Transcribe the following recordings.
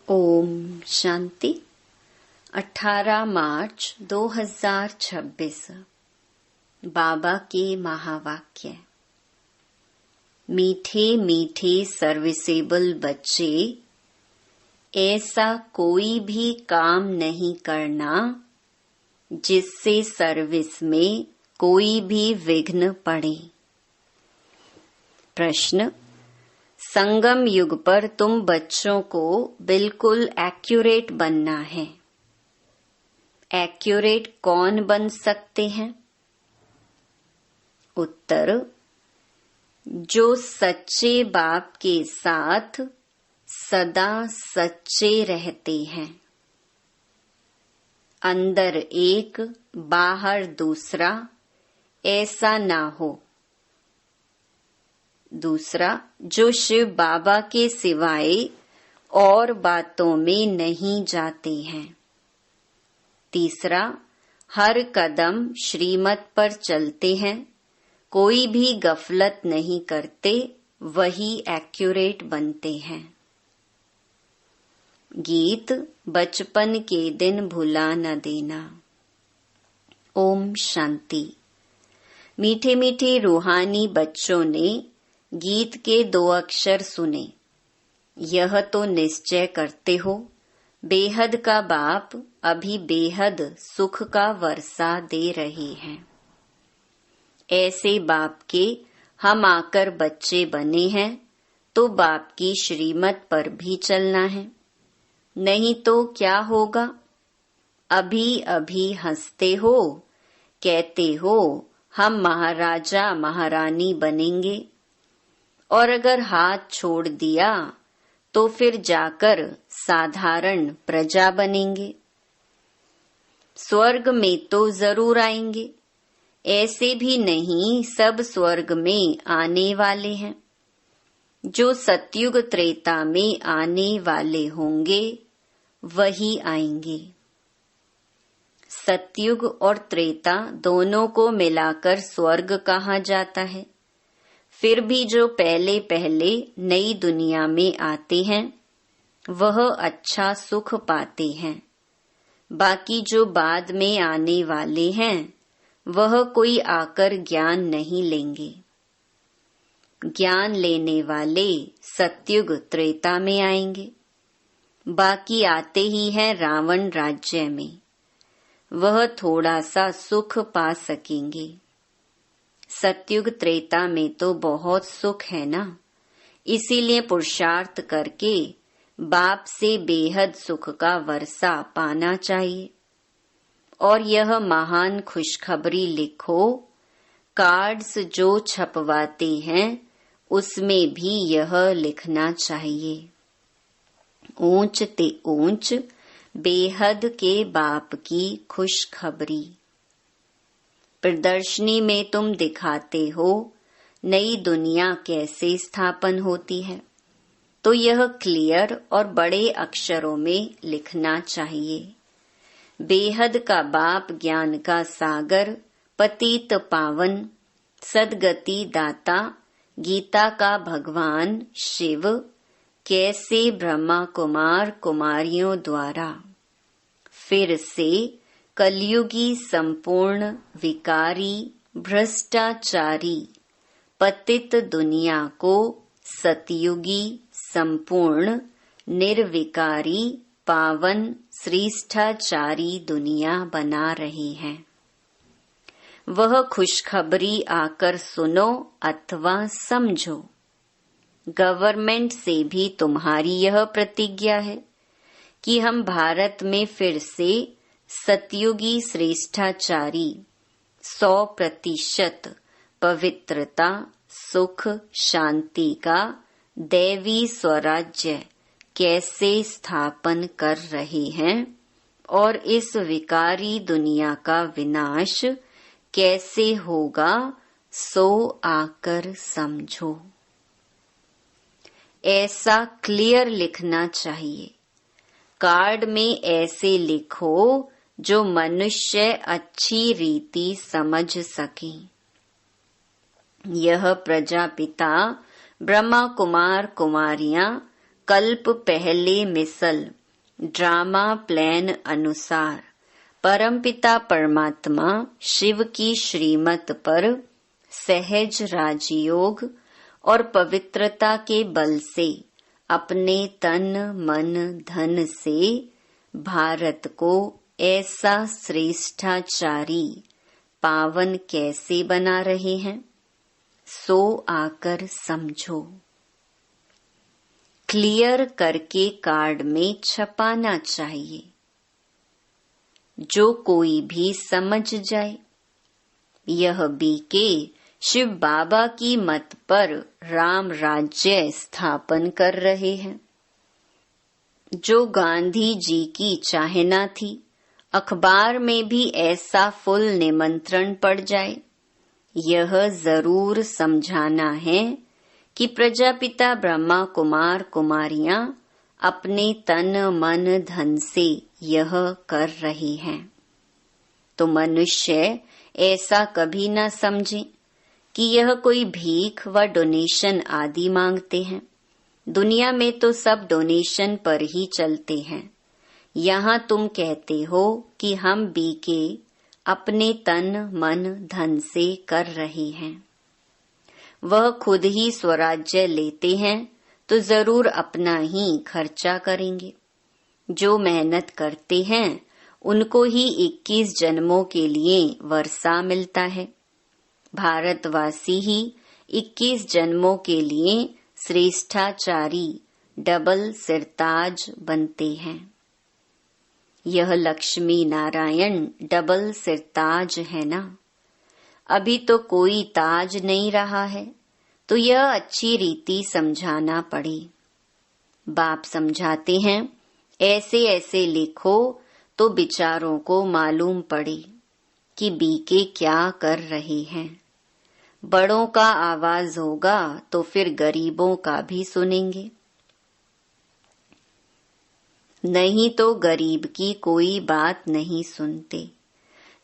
ओम शांति। 18 मार्च 2026 बाबा के महावाक्य। मीठे मीठे सर्विसेबल बच्चे, ऐसा कोई भी काम नहीं करना जिससे सर्विस में कोई भी विघ्न पड़े। प्रश्न: संगम युग पर तुम बच्चों को बिल्कुल एक्यूरेट बनना है। एक्यूरेट कौन बन सकते हैं? उत्तर: जो सच्चे बाप के साथ सदा सच्चे रहते हैं। अंदर एक बाहर दूसरा ऐसा ना हो। दूसरा, जो शिव बाबा के सिवाय और बातों में नहीं जाते हैं। तीसरा, हर कदम श्रीमत पर चलते हैं, कोई भी गफलत नहीं करते, वही एक्यूरेट बनते हैं। गीत बचपन के दिन भुला न देना। ओम शांति। मीठे मीठे रूहानी बच्चों ने गीत के 2 अक्षर सुने। यह तो निश्चय करते हो, बेहद का बाप अभी बेहद सुख का वर्षा दे रहे हैं। ऐसे बाप के हम आकर बच्चे बने हैं, तो बाप की श्रीमत पर भी चलना है। नहीं तो क्या होगा? अभी अभी हंसते हो, कहते हो हम महाराजा महारानी बनेंगे, और अगर हाथ छोड़ दिया तो फिर जाकर साधारण प्रजा बनेंगे। स्वर्ग में तो जरूर आएंगे, ऐसे भी नहीं सब स्वर्ग में आने वाले हैं। जो सतयुग त्रेता में आने वाले होंगे वही आएंगे। सतयुग और त्रेता दोनों को मिलाकर स्वर्ग कहा जाता है। फिर भी जो पहले पहले नई दुनिया में आते हैं वह अच्छा सुख पाते हैं। बाकी जो बाद में आने वाले हैं वह कोई आकर ज्ञान नहीं लेंगे। ज्ञान लेने वाले सतयुग त्रेता में आएंगे। बाकी आते ही हैं रावण राज्य में, वह थोड़ा सा सुख पा सकेंगे। सतयुग त्रेता में तो बहुत सुख है ना, इसीलिए पुरुषार्थ करके बाप से बेहद सुख का वर्षा पाना चाहिए। और यह महान खुशखबरी लिखो, कार्ड्स जो छपवाते हैं उसमें भी यह लिखना चाहिए। ऊंच ते ऊंच बेहद के बाप की खुशखबरी। प्रदर्शनी में तुम दिखाते हो नई दुनिया कैसे स्थापन होती है, तो यह क्लियर और बड़े अक्षरों में लिखना चाहिए। बेहद का बाप ज्ञान का सागर, पतित पावन, सदगति दाता, गीता का भगवान शिव कैसे ब्रह्मा कुमार कुमारियों द्वारा फिर से कलयुगी संपूर्ण विकारी भ्रष्टाचारी पतित दुनिया को सतयुगी संपूर्ण निर्विकारी पावन श्रेष्ठाचारी दुनिया बना रहे हैं। वह खुशखबरी आकर सुनो अथवा समझो। गवर्नमेंट से भी तुम्हारी यह प्रतिज्ञा है कि हम भारत में फिर से सतयुगी श्रेष्ठाचारी 100% पवित्रता, सुख, शांति का दैवी स्वराज्य कैसे स्थापन कर रहे हैं और इस विकारी दुनिया का विनाश कैसे होगा, सो आकर समझो। ऐसा क्लियर लिखना चाहिए। कार्ड में ऐसे लिखो जो मनुष्य अच्छी रीति समझ सके। यह प्रजापिता ब्रह्मा कुमार कुमारियां कल्प पहले मिसल ड्रामा प्लान अनुसार परमपिता परमात्मा शिव की श्रीमत पर सहज राजयोग और पवित्रता के बल से अपने तन मन धन से भारत को ऐसा श्रेष्ठाचारी पावन कैसे बना रहे हैं, सो आकर समझो। क्लियर करके कार्ड में छपाना चाहिए, जो कोई भी समझ जाए। यह बीके शिव बाबा की मत पर राम राज्य स्थापन कर रहे हैं। जो गांधी जी की चाहना थी, अखबार में भी ऐसा फुल निमंत्रण पड़ जाए। यह जरूर समझाना है कि प्रजापिता ब्रह्मा कुमार कुमारियां अपने तन मन धन से यह कर रही हैं। तो मनुष्य ऐसा कभी न समझे कि यह कोई भीख व डोनेशन आदि मांगते हैं। दुनिया में तो सब डोनेशन पर ही चलते हैं। यहाँ तुम कहते हो कि हम बीके अपने तन मन धन से कर रहे हैं। वह खुद ही स्वराज्य लेते हैं तो जरूर अपना ही खर्चा करेंगे। जो मेहनत करते हैं उनको ही 21 जन्मों के लिए वर्षा मिलता है। भारतवासी ही 21 जन्मों के लिए श्रेष्ठाचारी डबल सिरताज बनते हैं। यह लक्ष्मी नारायण डबल सिरताज है ना। अभी तो कोई ताज नहीं रहा है, तो यह अच्छी रीति समझाना पड़े। बाप समझाते हैं, ऐसे ऐसे लिखो तो बिचारों को मालूम पड़े कि बीके क्या कर रहे हैं। बड़ों का आवाज होगा तो फिर गरीबों का भी सुनेंगे। नहीं तो गरीब की कोई बात नहीं सुनते।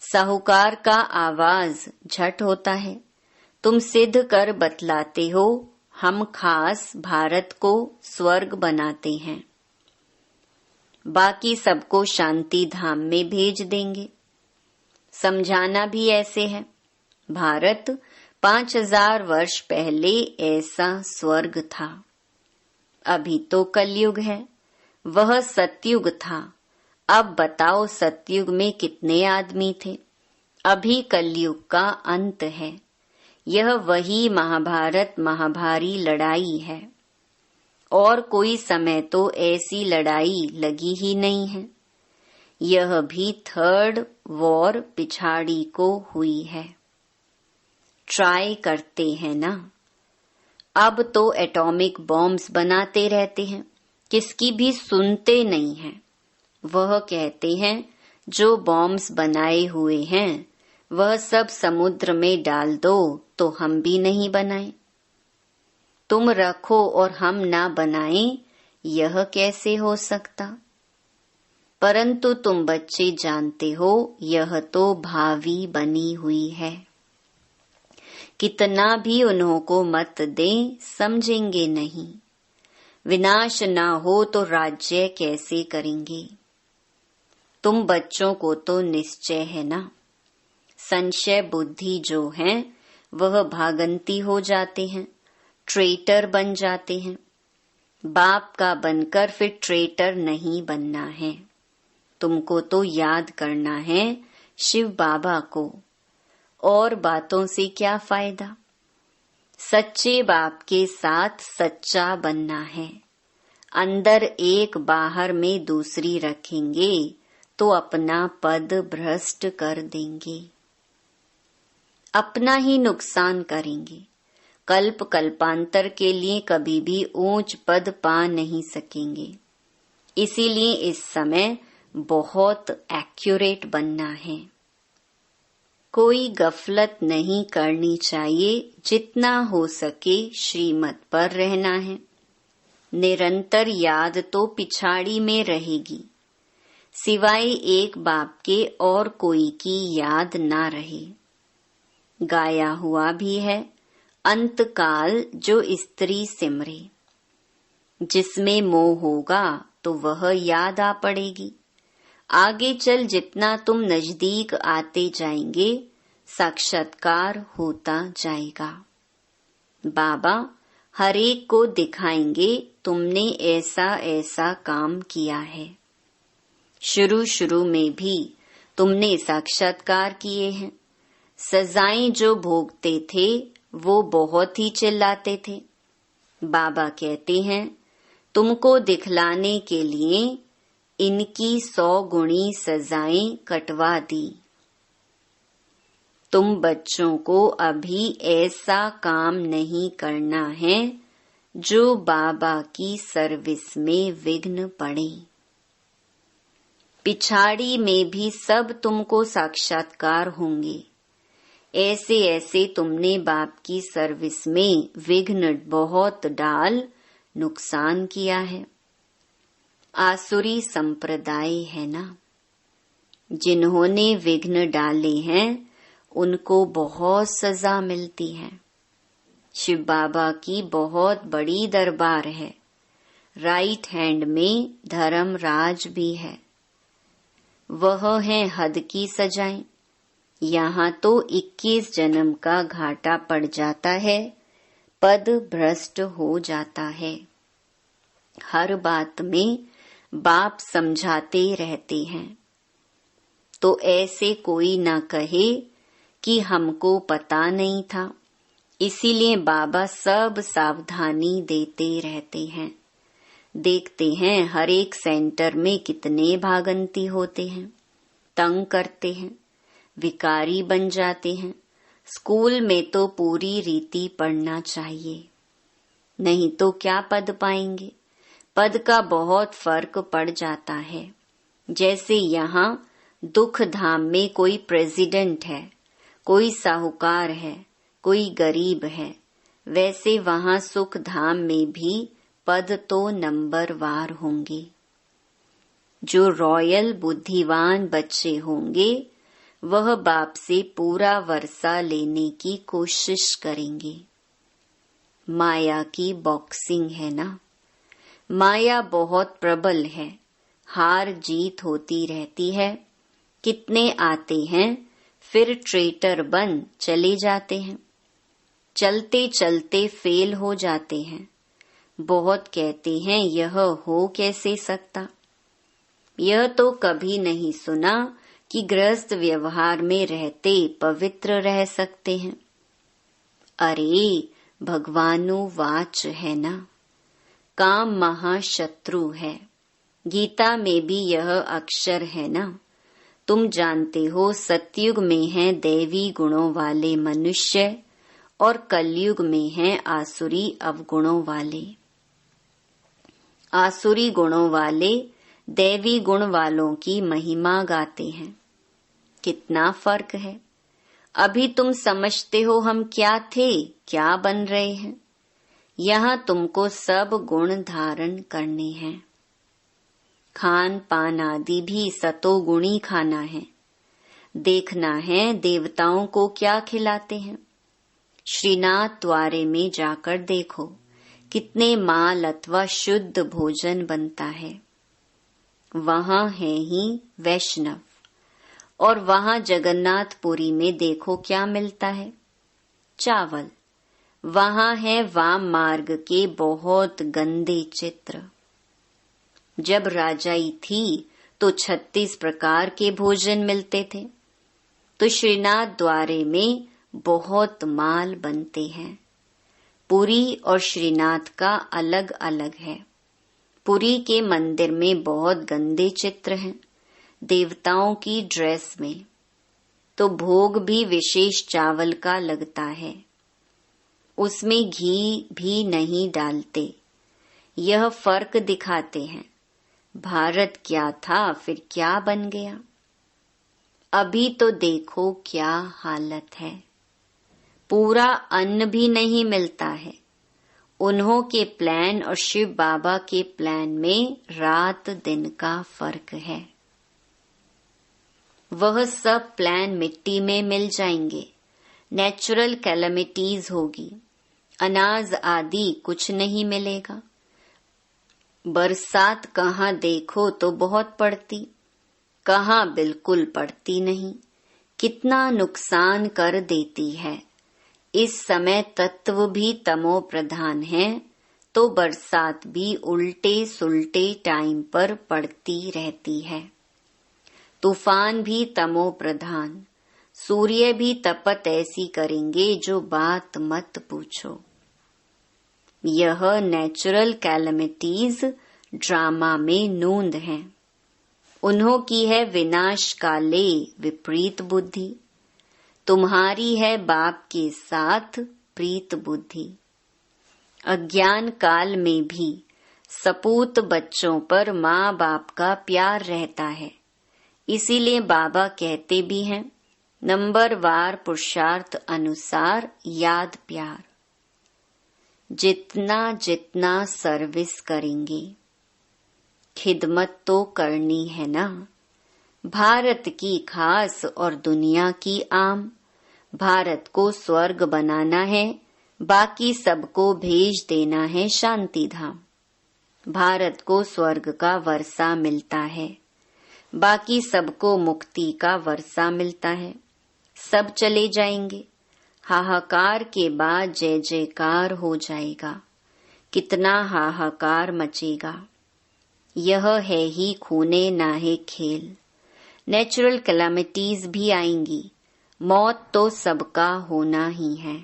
साहूकार का आवाज झट होता है। तुम सिद्ध कर बतलाते हो हम खास भारत को स्वर्ग बनाते हैं, बाकी सबको शांति धाम में भेज देंगे। समझाना भी ऐसे है। भारत 5000 वर्ष पहले ऐसा स्वर्ग था। अभी तो कलयुग है, वह सतयुग था। अब बताओ सतयुग में कितने आदमी थे। अभी कलयुग का अंत है। यह वही महाभारत महाभारी लड़ाई है, और कोई समय तो ऐसी लड़ाई लगी ही नहीं है। यह भी 3rd वॉर पिछाड़ी को हुई है। ट्राई करते हैं ना। अब तो एटॉमिक बॉम्ब्स बनाते रहते हैं, किसकी भी सुनते नहीं हैं। वह कहते हैं जो बॉम्ब्स बनाए हुए हैं वह सब समुद्र में डाल दो तो हम भी नहीं बनाएं। तुम रखो और हम ना बनाएं, यह कैसे हो सकता। परंतु तुम बच्चे जानते हो यह तो भावी बनी हुई है। कितना भी उन्हों को मत दें, समझेंगे नहीं। विनाश ना हो तो राज्य कैसे करेंगे। तुम बच्चों को तो निश्चय है ना। संशय बुद्धि जो है वह भागंती हो जाते हैं, ट्रेटर बन जाते हैं। बाप का बनकर फिर ट्रेटर नहीं बनना है। तुमको तो याद करना है शिव बाबा को, और बातों से क्या फायदा। सच्चे बाप के साथ सच्चा बनना है। अंदर एक बाहर में दूसरी रखेंगे तो अपना पद भ्रष्ट कर देंगे, अपना ही नुकसान करेंगे। कल्प कल्पांतर के लिए कभी भी ऊंच पद पा नहीं सकेंगे। इसीलिए इस समय बहुत एक्यूरेट बनना है। कोई गफलत नहीं करनी चाहिए। जितना हो सके श्रीमत पर रहना है। निरंतर याद तो पिछाड़ी में रहेगी, सिवाय एक बाप के और कोई की याद ना रहे। गाया हुआ भी है, अंतकाल जो स्त्री सिमरे। जिसमें मोह होगा तो वह याद आ पड़ेगी। आगे चल जितना तुम नजदीक आते जाएंगे, साक्षात्कार होता जाएगा। बाबा हर एक को दिखाएंगे तुमने ऐसा ऐसा काम किया है। शुरू शुरू में भी तुमने साक्षात्कार किए हैं। सजाएं जो भोगते थे वो बहुत ही चिल्लाते थे। बाबा कहते हैं तुमको दिखलाने के लिए इनकी 100 गुणी सजाएं कटवा दी। तुम बच्चों को अभी ऐसा काम नहीं करना है जो बाबा की सर्विस में विघ्न पड़े। पिछाड़ी में भी सब तुमको साक्षात्कार होंगे। ऐसे ऐसे तुमने बाप की सर्विस में विघ्न बहुत डाल नुकसान किया है। आसुरी संप्रदाय है ना, जिन्होंने विघ्न डाले हैं उनको बहुत सजा मिलती है। शिव बाबा की बहुत बड़ी दरबार है। राइट हैंड में धर्मराज भी है। वह है हद की सजाएं। यहाँ तो 21 जन्म का घाटा पड़ जाता है, पद भ्रष्ट हो जाता है। हर बात में बाप समझाते रहते हैं, तो ऐसे कोई न कहे कि हमको पता नहीं था। इसीलिए बाबा सब सावधानी देते रहते हैं। देखते हैं हर एक सेंटर में कितने भागंती होते हैं, तंग करते हैं, विकारी बन जाते हैं। स्कूल में तो पूरी रीति पढ़ना चाहिए, नहीं तो क्या पद पाएंगे। पद का बहुत फर्क पड़ जाता है। जैसे यहाँ दुख धाम में कोई प्रेसिडेंट है, कोई साहूकार है, कोई गरीब है, वैसे वहाँ सुख धाम में भी पद तो नंबरवार होंगे। जो रॉयल बुद्धिवान बच्चे होंगे वह बाप से पूरा वर्षा लेने की कोशिश करेंगे। माया की बॉक्सिंग है ना, माया बहुत प्रबल है, हार जीत होती रहती है। कितने आते हैं फिर ट्रेटर बन चले जाते हैं, चलते चलते फेल हो जाते हैं। बहुत कहते हैं यह हो कैसे सकता। यह तो कभी नहीं सुना कि गृहस्थ व्यवहार में रहते पवित्र रह सकते हैं। अरे भगवानुवाच है ना, काम महाशत्रु है। गीता में भी यह अक्षर है ना। तुम जानते हो सतयुग में हैं दैवी गुणों वाले मनुष्य और कलयुग में हैं आसुरी अवगुणों वाले। आसुरी गुणों वाले दैवी गुण वालों की महिमा गाते हैं। कितना फर्क है। अभी तुम समझते हो हम क्या थे, क्या बन रहे हैं। यहाँ तुमको सब गुण धारण करने हैं। खान पान आदि भी सतोगुणी खाना है। देखना है देवताओं को क्या खिलाते हैं। श्रीनाथ द्वारे में जाकर देखो कितने माल अथवा शुद्ध भोजन बनता है। वहाँ है ही वैष्णव। और वहाँ जगन्नाथपुरी में देखो क्या मिलता है, चावल। वहाँ है वाम मार्ग के बहुत गंदे चित्र। जब राजाई थी तो 36 प्रकार के भोजन मिलते थे। तो श्रीनाथ द्वारे में बहुत माल बनते हैं। पुरी और श्रीनाथ का अलग अलग है। पुरी के मंदिर में बहुत गंदे चित्र हैं, देवताओं की ड्रेस में। तो भोग भी विशेष चावल का लगता है, उसमें घी भी नहीं डालते। यह फर्क दिखाते हैं। भारत क्या था फिर क्या बन गया। अभी तो देखो क्या हालत है। पूरा अन्न भी नहीं मिलता है। उन्हों के प्लान और शिव बाबा के प्लान में रात दिन का फर्क है। वह सब प्लान मिट्टी में मिल जाएंगे। नेचुरल कैलेमिटीज होगी, अनाज आदि कुछ नहीं मिलेगा। बरसात कहाँ देखो तो बहुत पड़ती, कहाँ बिल्कुल पड़ती नहीं, कितना नुकसान कर देती है। इस समय तत्व भी तमो प्रधान है, तो बरसात भी उल्टे सुल्टे टाइम पर पड़ती रहती है। तूफान भी तमो प्रधान, सूर्य भी तपत ऐसी करेंगे जो बात मत पूछो। यह नेचुरल कैलेमिटीज ड्रामा में नूंद हैं। उन्हों की है विनाश काले विपरीत बुद्धि, तुम्हारी है बाप के साथ प्रीत बुद्धि। अज्ञान काल में भी सपूत बच्चों पर माँ बाप का प्यार रहता है, इसीलिए बाबा कहते भी हैं, नंबरवार पुरुषार्थ अनुसार याद प्यार। जितना जितना सर्विस करेंगे, खिदमत तो करनी है ना। भारत की खास और दुनिया की आम, भारत को स्वर्ग बनाना है, बाकी सबको भेज देना है शांति धाम। भारत को स्वर्ग का वर्षा मिलता है, बाकी सबको मुक्ति का वर्षा मिलता है। सब चले जाएंगे, हाहाकार के बाद जय जयकार हो जाएगा। कितना हाहाकार मचेगा। यह है ही खूने नाहे खेल। नेचुरल कैलामिटीज भी आएंगी, मौत तो सबका होना ही है।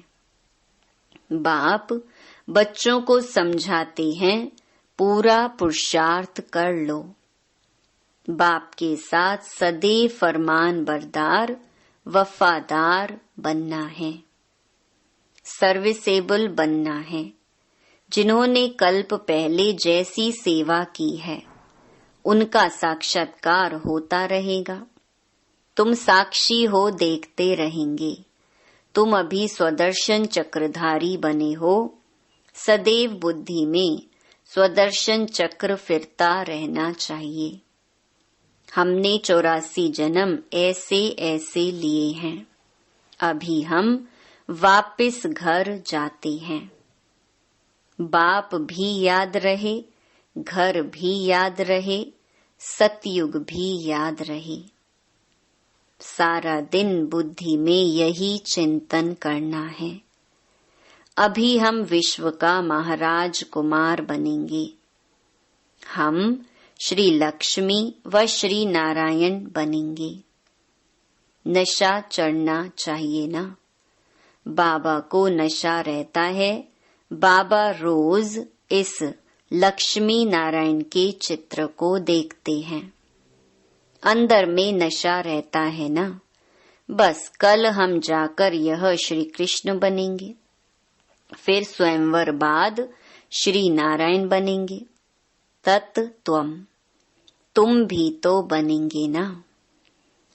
बाप बच्चों को समझाते हैं, पूरा पुरुषार्थ कर लो। बाप के साथ सदैव फरमान बरदार वफादार बनना है, सर्विसेबल बनना है। जिन्होंने कल्प पहले जैसी सेवा की है, उनका साक्षात्कार होता रहेगा। तुम साक्षी हो, देखते रहेंगे। तुम अभी स्वदर्शन चक्रधारी बने हो, सदैव बुद्धि में स्वदर्शन चक्र फिरता रहना चाहिए। हमने 84 जन्म ऐसे ऐसे लिए हैं, अभी हम वापस घर जाते हैं। बाप भी याद रहे, घर भी याद रहे, सतयुग भी याद रहे। सारा दिन बुद्धि में यही चिंतन करना है। अभी हम विश्व का महाराज कुमार बनेंगे। हम श्री लक्ष्मी व श्री नारायण बनेंगे। नशा चढ़ना चाहिए ना। बाबा को नशा रहता है। बाबा रोज इस लक्ष्मी नारायण के चित्र को देखते हैं। अंदर में नशा रहता है ना। बस कल हम जाकर यह श्री कृष्ण बनेंगे, फिर स्वयंवर बाद श्री नारायण बनेंगे। तत्त्वम, तुम भी तो बनेंगे ना।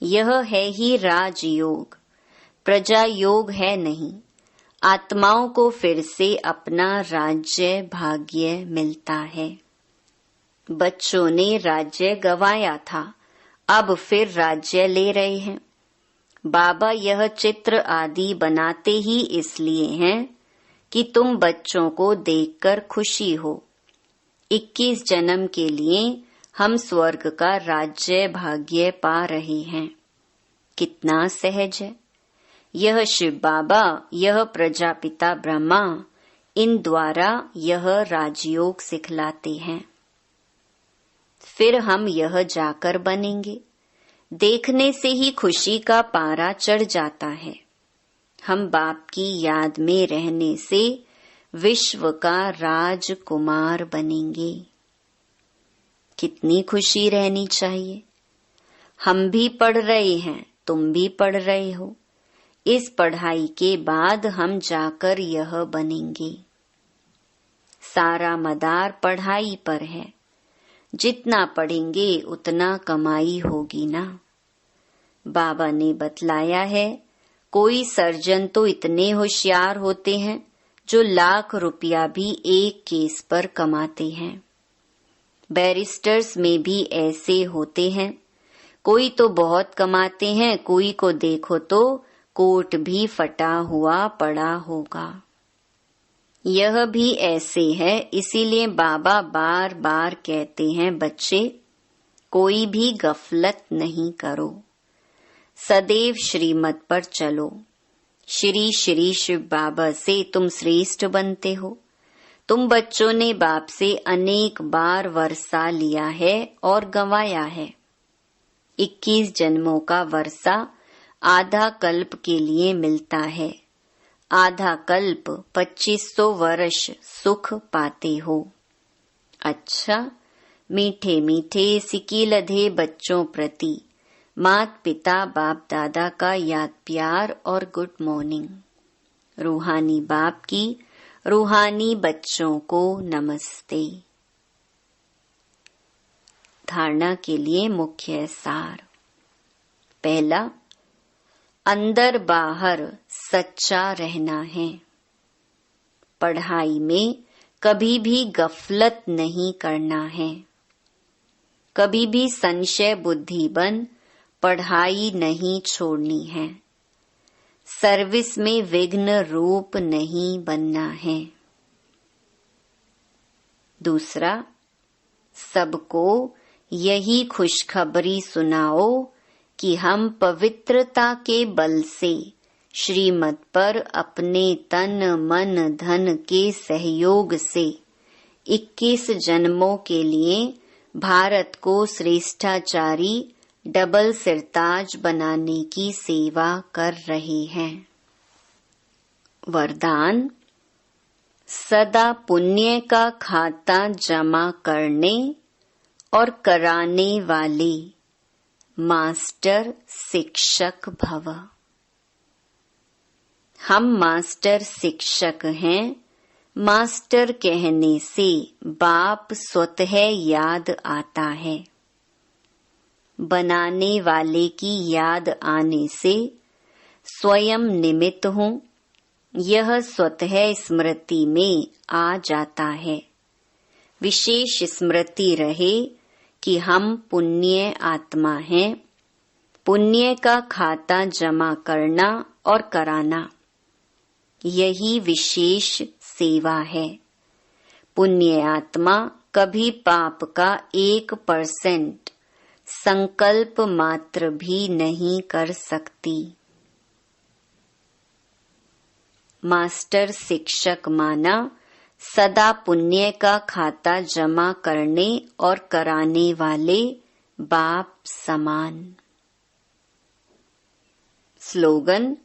यह है ही राजयोग, प्रजा योग है नहीं। आत्माओं को फिर से अपना राज्य भाग्य मिलता है। बच्चों ने राज्य गंवाया था, अब फिर राज्य ले रहे हैं। बाबा यह चित्र आदि बनाते ही इसलिए हैं कि तुम बच्चों को देखकर खुशी हो। 21 जन्म के लिए हम स्वर्ग का राज्य भाग्य पा रहे हैं। कितना सहज है। यह शिव बाबा, यह प्रजापिता ब्रह्मा, इन द्वारा यह राजयोग सिखलाते हैं। फिर हम यह जाकर बनेंगे। देखने से ही खुशी का पारा चढ़ जाता है। हम बाप की याद में रहने से विश्व का राजकुमार बनेंगे। कितनी खुशी रहनी चाहिए। हम भी पढ़ रहे हैं, तुम भी पढ़ रहे हो। इस पढ़ाई के बाद हम जाकर यह बनेंगे। सारा मदार पढ़ाई पर है। जितना पढ़ेंगे उतना कमाई होगी ना। बाबा ने बतलाया है, कोई सर्जन तो इतने होशियार होते हैं जो लाख रुपया भी एक केस पर कमाते हैं। बैरिस्टर्स में भी ऐसे होते हैं। कोई तो बहुत कमाते हैं, कोई को देखो तो कोट भी फटा हुआ पड़ा होगा। यह भी ऐसे है, इसीलिए बाबा बार बार कहते हैं, बच्चे कोई भी गफलत नहीं करो, सदैव श्रीमत पर चलो। श्री श्री शिव बाबा से तुम श्रेष्ठ बनते हो। तुम बच्चों ने बाप से अनेक बार वर्षा लिया है और गंवाया है। 21 जन्मों का वर्षा आधा कल्प के लिए मिलता है। आधा कल्प 2500 वर्ष सुख पाते हो। अच्छा, मीठे मीठे सिकी लधे बच्चों प्रति मात पिता बाप दादा का याद प्यार और गुड मॉर्निंग। रूहानी बाप की रूहानी बच्चों को नमस्ते। धारणा के लिए मुख्य सार। पहला, अंदर बाहर सच्चा रहना है। पढ़ाई में कभी भी गफलत नहीं करना है। कभी भी संशय बुद्धि बन पढ़ाई नहीं छोड़नी है। सर्विस में विघ्न रूप नहीं बनना है। दूसरा, सबको यही खुशखबरी सुनाओ कि हम पवित्रता के बल से श्रीमत पर अपने तन मन धन के सहयोग से 21 जन्मों के लिए भारत को श्रेष्ठाचारी डबल सिरताज बनाने की सेवा कर रहे हैं। वरदान, सदा पुण्य का खाता जमा करने और कराने वाले मास्टर शिक्षक भव। हम मास्टर शिक्षक हैं। मास्टर कहने से बाप स्वतः याद आता है। बनाने वाले की याद आने से स्वयं निमित्त हूँ, यह स्वतः स्मृति में आ जाता है। विशेष स्मृति रहे कि हम पुण्य आत्मा हैं। पुण्य का खाता जमा करना और कराना, यही विशेष सेवा है। पुण्य आत्मा कभी पाप का 1% संकल्प मात्र भी नहीं कर सकती। मास्टर शिक्षक माना सदा पुण्य का खाता जमा करने और कराने वाले बाप समान। स्लोगन,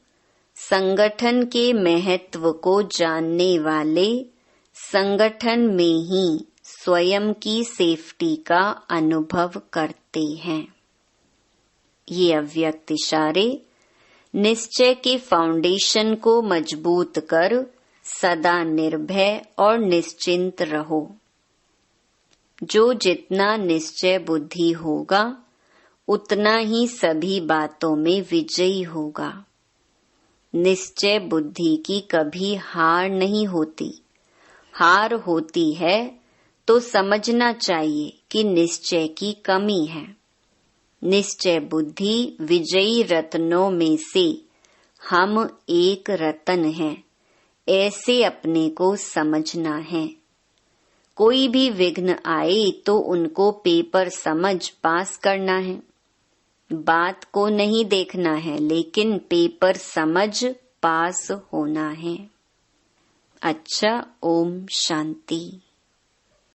संगठन के महत्व को जानने वाले संगठन में ही स्वयं की सेफ्टी का अनुभव करते हैं। ये अव्यक्त इशारे निश्चय के फाउंडेशन को मजबूत कर सदा निर्भय और निश्चिंत रहो। जो जितना निश्चय बुद्धि होगा उतना ही सभी बातों में विजयी होगा। निश्चय बुद्धि की कभी हार नहीं होती। हार होती है तो समझना चाहिए कि निश्चय की कमी है। निश्चय बुद्धि विजयी रत्नों में से हम एक रत्न हैं, ऐसे अपने को समझना है। कोई भी विघ्न आए तो उनको पेपर समझ पास करना है। बात को नहीं देखना है, लेकिन पेपर समझ पास होना है। अच्छा, ओम शांति।